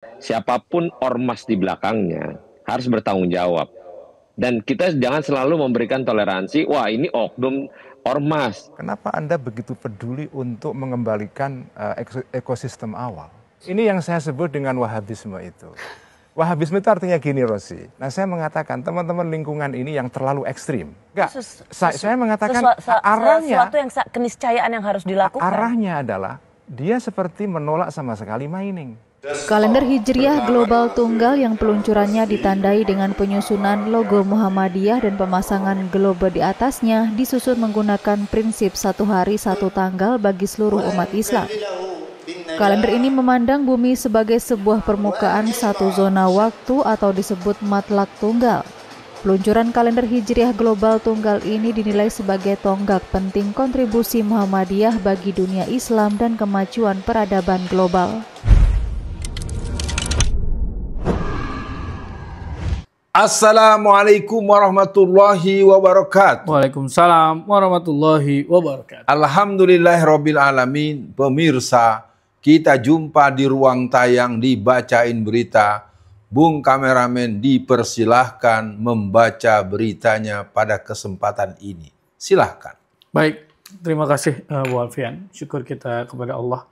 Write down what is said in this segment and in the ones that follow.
Siapapun ormas di belakangnya harus bertanggung jawab. Dan kita jangan selalu memberikan toleransi, wah ini oknum ormas. Kenapa Anda begitu peduli untuk mengembalikan ekosistem awal? Ini yang saya sebut dengan Wahabisme itu. Wahabisme itu artinya gini, Rosi. Nah, saya mengatakan teman-teman lingkungan ini yang terlalu ekstrim. Enggak, saya mengatakan arahnya, sesuatu yang keniscayaan yang harus dilakukan. Arahnya adalah dia seperti menolak sama sekali mining. Kalender Hijriah Global Tunggal yang peluncurannya ditandai dengan penyusunan logo Muhammadiyah dan pemasangan globe di atasnya disusun menggunakan prinsip satu hari satu tanggal bagi seluruh umat Islam. Kalender ini memandang bumi sebagai sebuah permukaan satu zona waktu atau disebut matlak tunggal. Peluncuran kalender Hijriah Global Tunggal ini dinilai sebagai tonggak penting kontribusi Muhammadiyah bagi dunia Islam dan kemajuan peradaban global. Assalamualaikum warahmatullahi wabarakatuh. Waalaikumsalam warahmatullahi wabarakatuh. Alhamdulillahirabbil alamin. Pemirsa, kita jumpa di ruang tayang di Bacain Berita. Bung kameramen dipersilahkan membaca beritanya pada kesempatan ini. Silahkan. Baik, terima kasih Bu Alfian. Syukur kita kepada Allah.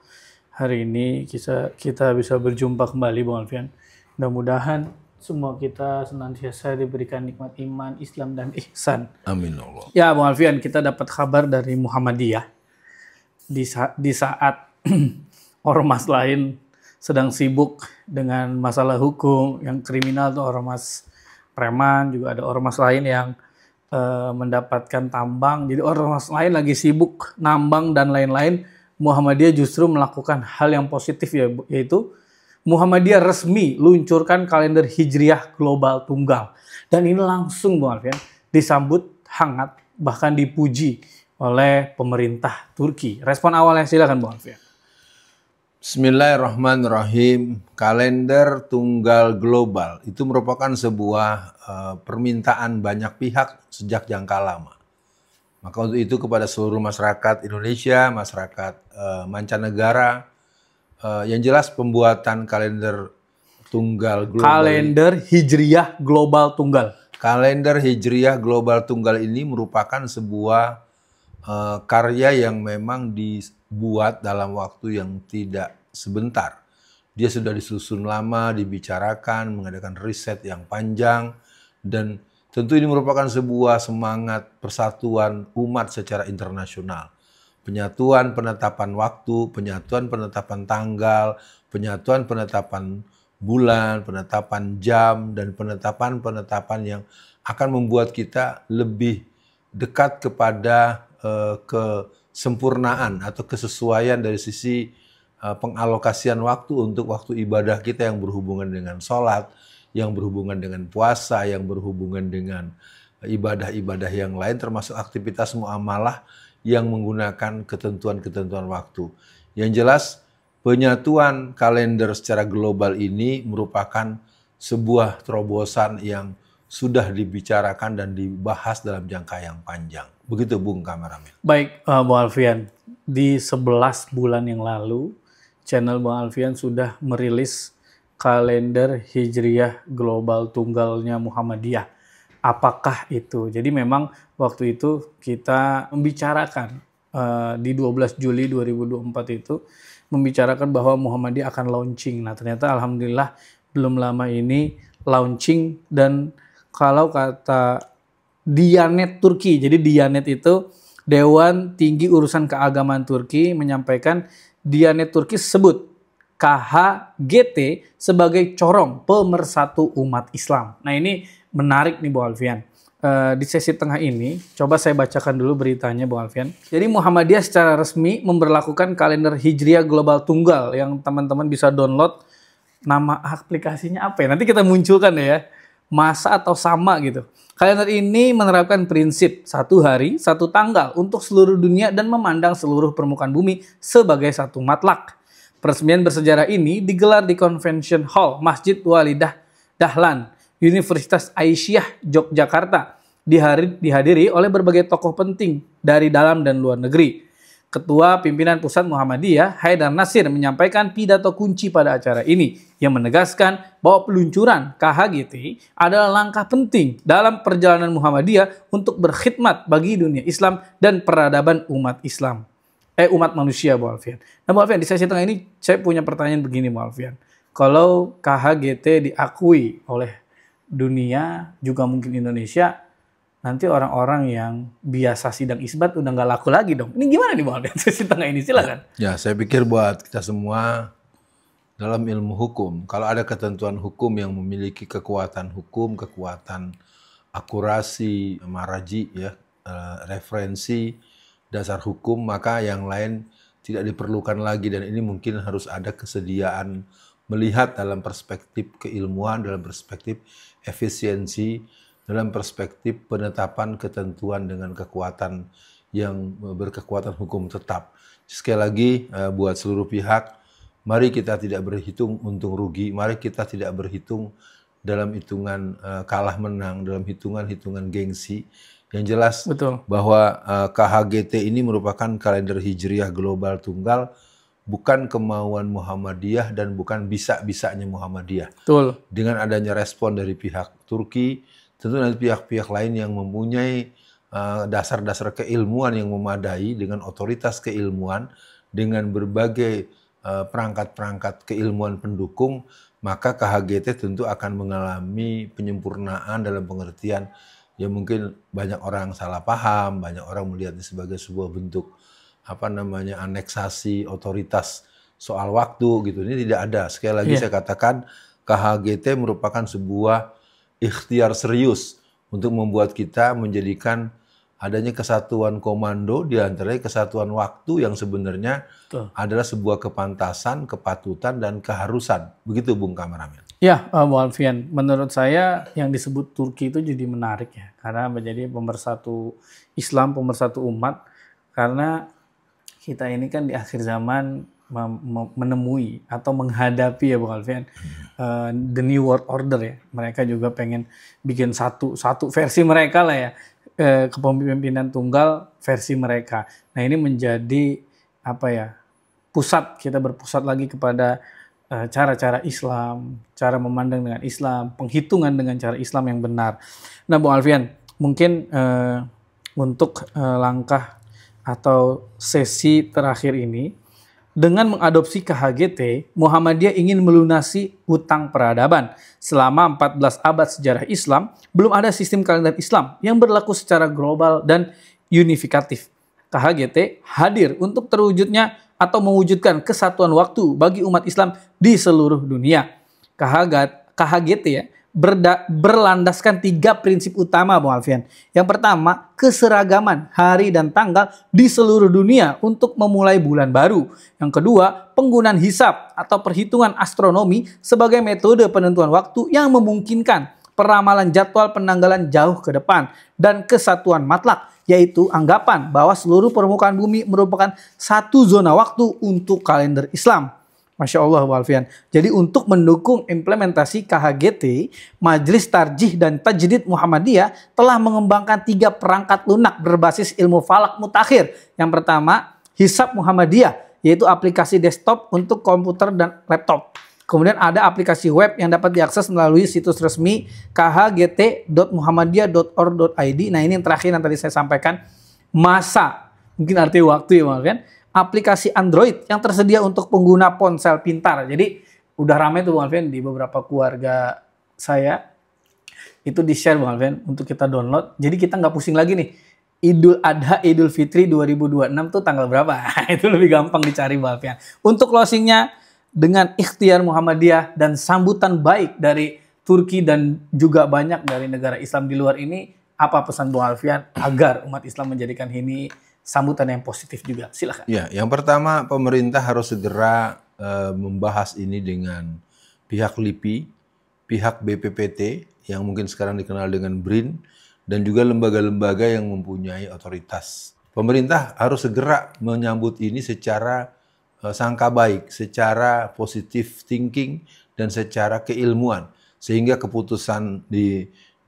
Hari ini kita bisa berjumpa kembali Bung Alfian. Mudah-mudahan semua kita senantiasa diberikan nikmat iman, Islam, dan ihsan. Amin Allah. Ya, Bung Alfian, kita dapat kabar dari Muhammadiyah di saat ormas lain sedang sibuk dengan masalah hukum, yang kriminal tuh ormas preman, juga ada ormas lain yang mendapatkan tambang. Jadi ormas lain lagi sibuk nambang dan lain-lain. Muhammadiyah justru melakukan hal yang positif, yaitu Muhammadiyah resmi luncurkan kalender Hijriah Global Tunggal. Dan ini langsung Bung Alfian disambut hangat, bahkan dipuji oleh pemerintah Turki. Respon awalnya silakan Bung Alfian. Bismillahirrahmanirrahim. Kalender Tunggal Global itu merupakan sebuah permintaan banyak pihak sejak jangka lama. Maka untuk itu kepada seluruh masyarakat Indonesia, masyarakat mancanegara, yang jelas pembuatan kalender Tunggal Global. Kalender Hijriah Global Tunggal. Kalender Hijriah Global Tunggal ini merupakan sebuah karya yang memang dibuat dalam waktu yang tidak sebentar. Dia sudah disusun lama, dibicarakan, mengadakan riset yang panjang, dan tentu ini merupakan sebuah semangat persatuan umat secara internasional. Penyatuan penetapan waktu, penyatuan penetapan tanggal, penyatuan penetapan bulan, penetapan jam, dan penetapan-penetapan yang akan membuat kita lebih dekat kepada kesempurnaan atau kesesuaian dari sisi pengalokasian waktu untuk waktu ibadah kita yang berhubungan dengan sholat, yang berhubungan dengan puasa, yang berhubungan dengan ibadah-ibadah yang lain, termasuk aktivitas muamalah yang menggunakan ketentuan-ketentuan waktu. Yang jelas, penyatuan kalender secara global ini merupakan sebuah terobosan yang sudah dibicarakan dan dibahas dalam jangka yang panjang. Begitu Bung kameramen. Baik, Bung Alfian, di 11 bulan yang lalu, channel Bung Alfian sudah merilis kalender Hijriah Global Tunggalnya Muhammadiyah. Apakah itu? Jadi memang waktu itu kita membicarakan di 12 Juli 2024 itu membicarakan bahwa Muhammadiyah akan launching. Nah ternyata alhamdulillah belum lama ini launching, dan kalau kata Diyanet Turki, jadi Diyanet itu Dewan Tinggi Urusan Keagamaan Turki menyampaikan Diyanet Turki sebut KHGT sebagai corong pemersatu umat Islam. Nah ini menarik nih Bung Alfian. Di sesi tengah ini, coba saya bacakan dulu beritanya Bung Alfian. Jadi Muhammadiyah secara resmi memberlakukan kalender Hijriah Global Tunggal yang teman-teman bisa download. Nama aplikasinya apa ya? Nanti kita munculkan ya. Masa atau sama gitu. Kalender ini menerapkan prinsip satu hari, satu tanggal untuk seluruh dunia dan memandang seluruh permukaan bumi sebagai satu matlak. Peresmian bersejarah ini digelar di Convention Hall Masjid Walidah Dahlan, Universitas Aisyah, Yogyakarta, dihadiri oleh berbagai tokoh penting dari dalam dan luar negeri. Ketua Pimpinan Pusat Muhammadiyah, Haidar Nasir, menyampaikan pidato kunci pada acara ini yang menegaskan bahwa peluncuran KHGT adalah langkah penting dalam perjalanan Muhammadiyah untuk berkhidmat bagi dunia Islam dan peradaban umat Islam. Umat manusia, Bu Alfian. Nah, Bu Alfian, di sesi tengah ini saya punya pertanyaan begini, Bu Alfian. Kalau KHGT diakui oleh dunia, juga mungkin Indonesia, nanti orang-orang yang biasa sidang isbat udah nggak laku lagi dong. Ini gimana nih Bang? Sesi tengah ini silakan. Ya, saya pikir buat kita semua dalam ilmu hukum, kalau ada ketentuan hukum yang memiliki kekuatan hukum, kekuatan akurasi, maraji, ya, referensi, dasar hukum, maka yang lain tidak diperlukan lagi. Dan ini mungkin harus ada kesediaan melihat dalam perspektif keilmuan, dalam perspektif efisiensi, dalam perspektif penetapan ketentuan dengan kekuatan yang berkekuatan hukum tetap. Sekali lagi buat seluruh pihak, mari kita tidak berhitung untung rugi, mari kita tidak berhitung dalam hitungan kalah menang, dalam hitungan gengsi. Yang jelas Betul. Bahwa KHGT ini merupakan kalender Hijriah global tunggal, bukan kemauan Muhammadiyah dan bukan bisa-bisanya Muhammadiyah. Betul. Dengan adanya respon dari pihak Turki, tentu nanti pihak-pihak lain yang mempunyai dasar-dasar keilmuan yang memadai dengan otoritas keilmuan, dengan berbagai perangkat-perangkat keilmuan pendukung, maka KHGT tentu akan mengalami penyempurnaan dalam pengertian ya mungkin banyak orang salah paham, banyak orang melihatnya sebagai sebuah bentuk aneksasi otoritas soal waktu gitu. Ini tidak ada. Sekali lagi saya katakan KHGT merupakan sebuah ikhtiar serius untuk membuat kita menjadikan adanya kesatuan komando di antaranya kesatuan waktu yang sebenarnya adalah sebuah kepantasan, kepatutan, dan keharusan. Begitu Bung Kameramen. Ya, Bu Alfian, menurut saya yang disebut Turki itu jadi menarik ya, karena menjadi pemersatu Islam, pemersatu umat, karena kita ini kan di akhir zaman menemui atau menghadapi ya Bung Alfian the new world order ya. Mereka juga pengen bikin satu versi mereka lah ya, kepemimpinan tunggal versi mereka. Nah ini menjadi pusat, kita berpusat lagi kepada cara-cara Islam, cara memandang dengan Islam, penghitungan dengan cara Islam yang benar. Nah Bung Alfian, mungkin untuk langkah atau sesi terakhir ini, dengan mengadopsi KHGT, Muhammadiyah ingin melunasi hutang peradaban. Selama 14 abad sejarah Islam, belum ada sistem kalender Islam yang berlaku secara global dan unifikatif. KHGT hadir untuk terwujudnya atau mewujudkan kesatuan waktu bagi umat Islam di seluruh dunia. KHGT ya, berlandaskan 3 prinsip utama, Bung Alfian. Yang pertama, keseragaman hari dan tanggal di seluruh dunia untuk memulai bulan baru. Yang kedua, penggunaan hisab atau perhitungan astronomi sebagai metode penentuan waktu yang memungkinkan peramalan jadwal penanggalan jauh ke depan. Dan kesatuan matlak, yaitu anggapan bahwa seluruh permukaan bumi merupakan satu zona waktu untuk kalender Islam. Masya Allah, Bu Alfian. Jadi untuk mendukung implementasi KHGT, Majelis Tarjih dan Tajdid Muhammadiyah telah mengembangkan 3 perangkat lunak berbasis ilmu falak mutakhir. Yang pertama, Hisab Muhammadiyah, yaitu aplikasi desktop untuk komputer dan laptop. Kemudian ada aplikasi web yang dapat diakses melalui situs resmi khgt.muhammadiyah.org.id. Nah ini yang terakhir yang tadi saya sampaikan, Masa, mungkin arti waktu ya Bu Alfian. Aplikasi Android yang tersedia untuk pengguna ponsel pintar. Jadi udah ramai tuh Bung Alfian di beberapa keluarga saya itu di-share Bung Alfian untuk kita download. Jadi kita nggak pusing lagi nih. Idul Adha, Idul Fitri 2026 tuh tanggal berapa? Itu lebih gampang dicari Bung Alfian. Untuk closingnya, dengan ikhtiar Muhammadiyah dan sambutan baik dari Turki dan juga banyak dari negara Islam di luar ini, apa pesan Bung Alfian agar umat Islam menjadikan ini sambutan yang positif juga? Silakan. Ya, yang pertama pemerintah harus segera membahas ini dengan pihak LIPI, pihak BPPT yang mungkin sekarang dikenal dengan BRIN, dan juga lembaga-lembaga yang mempunyai otoritas. Pemerintah harus segera menyambut ini secara sangka baik, secara positive thinking, dan secara keilmuan. Sehingga keputusan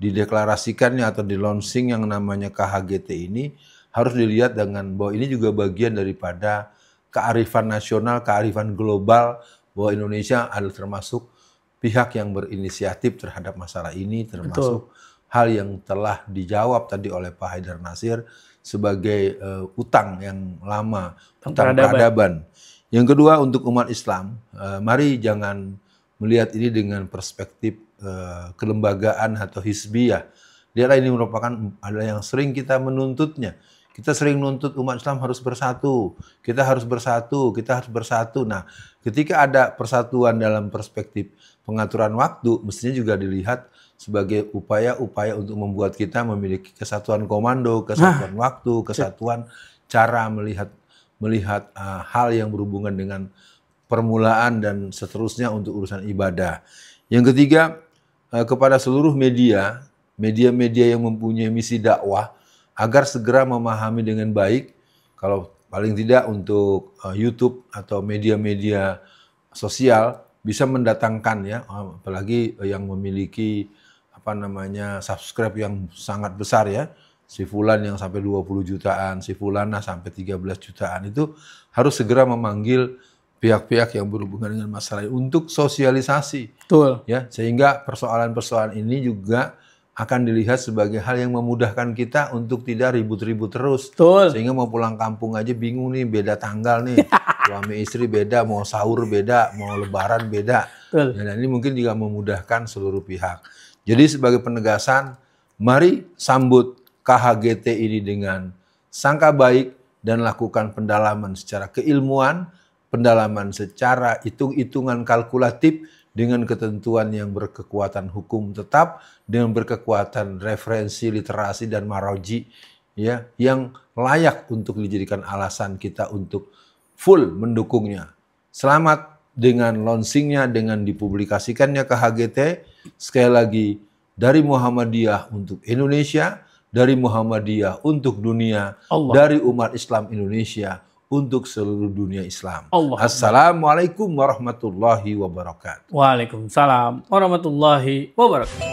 dideklarasikannya atau di launching yang namanya KHGT ini harus dilihat dengan bahwa ini juga bagian daripada kearifan nasional, kearifan global, bahwa Indonesia adalah termasuk pihak yang berinisiatif terhadap masalah ini, termasuk hal yang telah dijawab tadi oleh Pak Haidar Nasir sebagai utang yang lama, utang peradaban. Yang kedua, untuk umat Islam, mari jangan melihat ini dengan perspektif kelembagaan atau hizbiyah. Lihatlah ini merupakan adalah yang sering kita menuntutnya. Kita sering nuntut umat Islam harus bersatu, kita harus bersatu, kita harus bersatu. Nah, ketika ada persatuan dalam perspektif pengaturan waktu, mestinya juga dilihat sebagai upaya-upaya untuk membuat kita memiliki kesatuan komando, kesatuan waktu, kesatuan cara melihat hal yang berhubungan dengan permulaan dan seterusnya untuk urusan ibadah. Yang ketiga, kepada seluruh media yang mempunyai misi dakwah, agar segera memahami dengan baik, kalau paling tidak untuk YouTube atau media-media sosial bisa mendatangkan ya, apalagi yang memiliki subscribe yang sangat besar ya, si fulan yang sampai 20 jutaan, si fulana sampai 13 jutaan, itu harus segera memanggil pihak-pihak yang berhubungan dengan masalah ini untuk sosialisasi. Betul. Ya, sehingga persoalan-persoalan ini juga akan dilihat sebagai hal yang memudahkan kita untuk tidak ribut-ribut terus. Betul. Sehingga mau pulang kampung aja bingung nih, beda tanggal nih. Suami istri beda, mau sahur beda, mau lebaran beda. Betul. Dan ini mungkin juga memudahkan seluruh pihak. Jadi sebagai penegasan, mari sambut KHGT ini dengan sangka baik dan lakukan pendalaman secara keilmuan, pendalaman secara hitung-hitungan kalkulatif, dengan ketentuan yang berkekuatan hukum tetap, dengan berkekuatan referensi, literasi, dan maraji ya, yang layak untuk dijadikan alasan kita untuk full mendukungnya. Selamat dengan launchingnya, dengan dipublikasikannya ke HGT. Sekali lagi, dari Muhammadiyah untuk Indonesia, dari Muhammadiyah untuk dunia, dari umat Islam Indonesia untuk seluruh dunia Islam. Assalamualaikum warahmatullahi wabarakatuh. Waalaikumsalam warahmatullahi wabarakatuh.